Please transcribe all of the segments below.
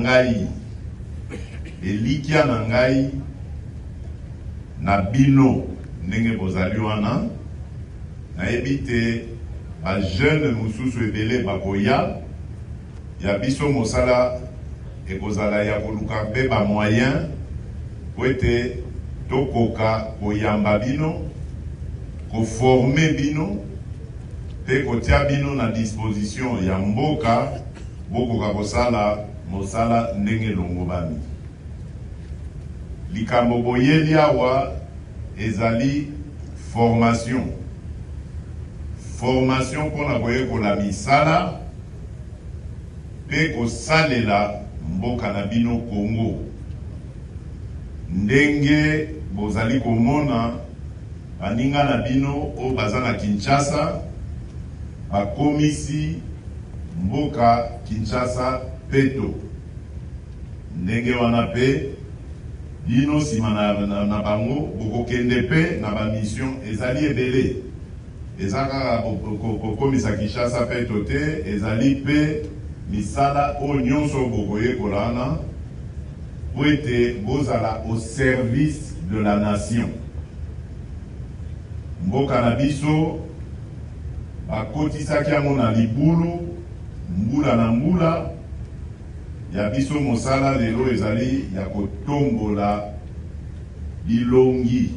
nangai elikia nangai na bino ndenge bozali wana nayebi te ba jeune mususu ebele bakoya ya biso mosala ekozala ya koluka mpe ba moyen po ete tokoka koyamba bino koforme bino mpe kotia bino na disposition ya mboka bokoka kosala mosala ndenge longobami. Likambo boyeli awa ezali formation mpona koyekola misala mpe kosalela mboka na bino Congo ndenge bozali komona baninga na bino o baza na Kinshasa bakomisi mboka Kinshasa peto ndenge wana pe bino sima na bango bokokende pe na ba mission ezali ebele ezaka kokomisa Kinshasa peto te ezali pe misala o nyonso bokoyekola wana po ete bozala au service de la nation. Mboka na biso bakotisaki yango na libulu mbula na mbula ya biso mosala lelo ezali ya kotombola bilongi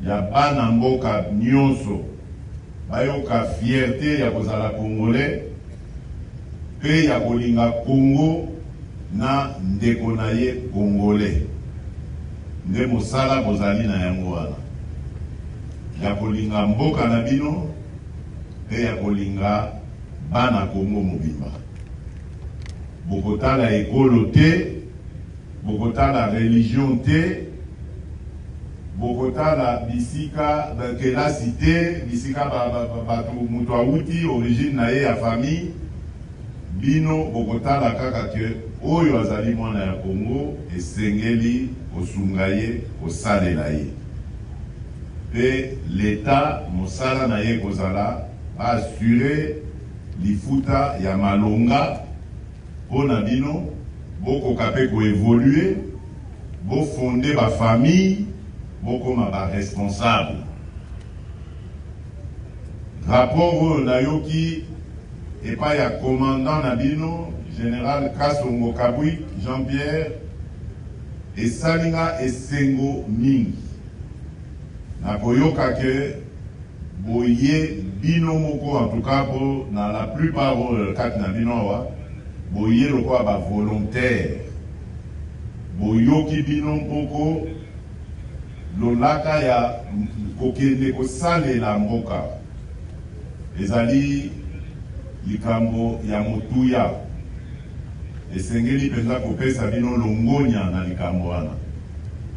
ya bana mboka nyonso bayoka fierté ya kozala congolais pe ya kolinga Congo na ndeko na ye congolais nde mosala bozali na yango wana ya kolinga mboka na bino pe ya kolinga bana Congo mobimba. Bokotala ekolo te, bokotala religion te, bokotala bisika kelasi te, bisika batu mutu awuti origine na ye ya famille, bino bokotala kaka ke oyo azali mwana ya Congo esengeli kosunga ye kosalela ye. Pe l'État mosala na ye kozala assurer lifuta ya malonga pona bino bokoka pe koévoluer bofonder ba famille bokoma ba responsable. Rapport nayoki epa ya commandant na bino général Kasongo Kabwik Jean-Pierre esalinga esengo mingi na koyoka ke boye bino moko en tout cas na la plupart kati na bino awa boye lokwa ba volontaire boyoki bino moko lolaka ya kokende kosalela mboka ezali likambo ya motuya esengeli penza kopesa bino longonya na likambo wana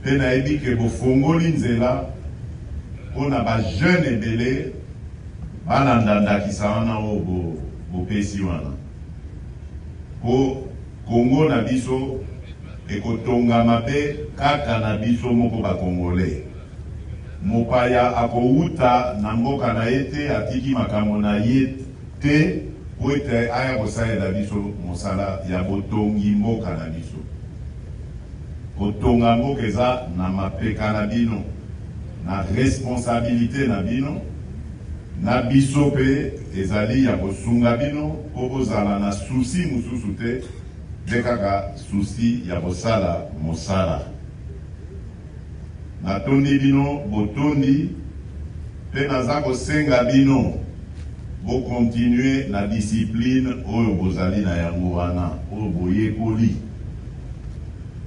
pe nayebi ke bofongoli nzela mpona ba jeune ebele balandandakisa wana oyo bopesi wana po Congo na biso ekotongama mpe kaka na biso moko bakongole mopaya akouta na mboka na ye te atiki makambo na ye te po ete aya kosalela biso mosala ya botongi mboka na biso. Kotonga mboka eza na mapeka na bino na responsabilité na bino na biso pe ezali ya kosunga bino po bozala na susi mususu te de kaka susi ya kosala mosala. Natondi bino botondi pe naza kosenga bino bo continuer na discipline oyo bozali na yango wana oyo boyekoli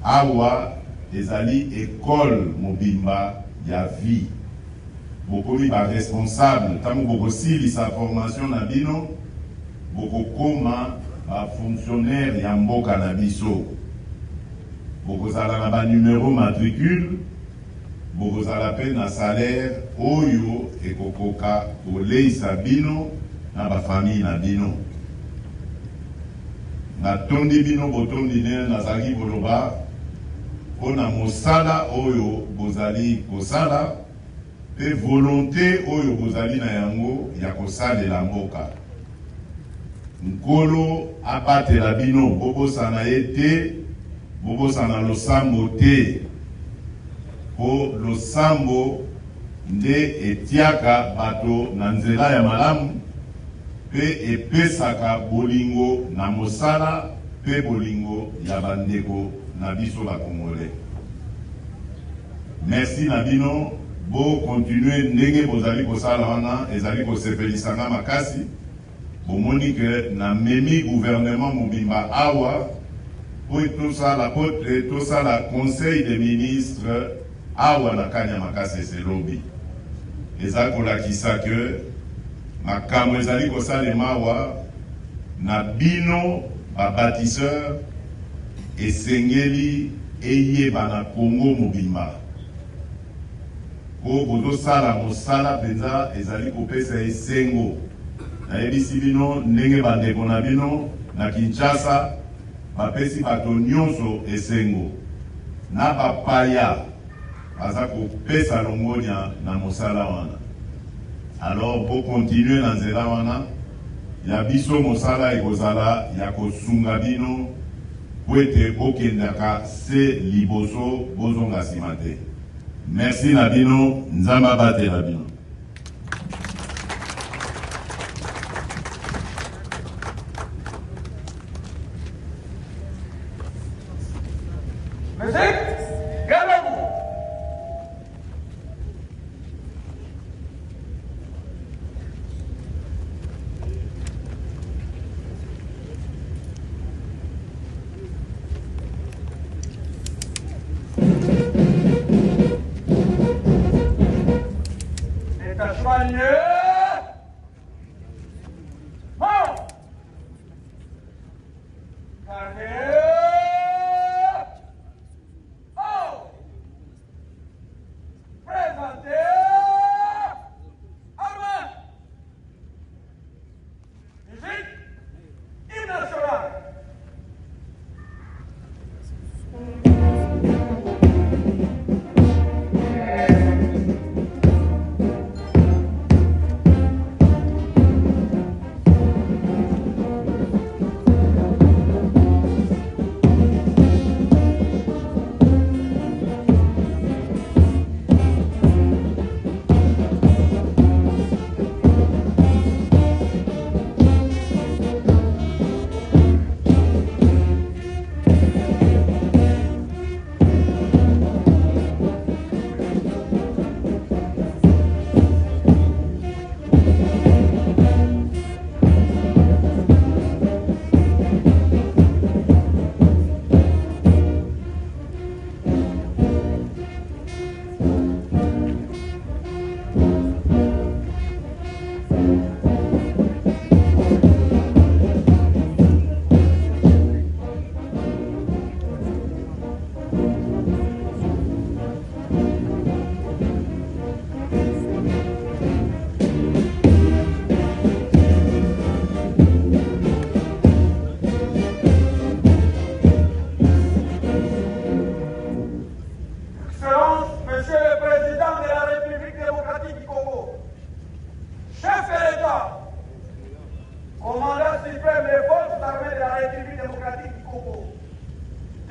awa ezali école mobimba ya vie. Bokomi ba responsable tango bokosilisa formation na bino bokokoma ba fonctionnaire ya mboka na biso bokozala na ba numéro matricule bokozala pe na salaire oyo ekokoka koleisa bino na ba famille na bino. Natondi bino botondi ne nazali koloba pona mosala oyo bozali kosala pe volonté oyo bozali na yango ya kosalela mboka. nkolo abatela bino bobosana ye te, bobosana losambo te, po losambo nde etiaka bato na nzela ya malamu pe epesaka bolingo na mosala pe bolingo ya bandeko na biso ba Congolais. Merci na bino, bo continuer ndenge bozali kosala wana ezali kosepelisanga makasi. Bomoni ke na memi gouvernement mobimba awa po tosala conseil des ministres awa na kanya makasi eselobi. Eza kolakisa ke makambo ezali kosalema awa na bino babatisseur esengeli eyeba na Congo mobimba. Po bozosala mosala penza ezali kopesa esengo. Nayebisi bino ndenge bandeko na bino na Kinshasa bapesi bato nyonso esengo. Na bapaya baza kopesa longonya na mosala wana. Alors po continuer na nzela wana ya biso mosala ekozala ya kosunga bino po ete bokendaka se liboso bozonga nsima te. Merci na bino, nzambe abatela bino.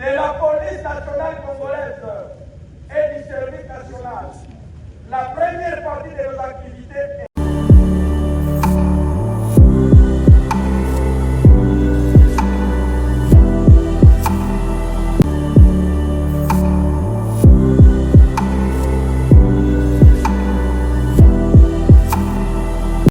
de la police nationale congolaise,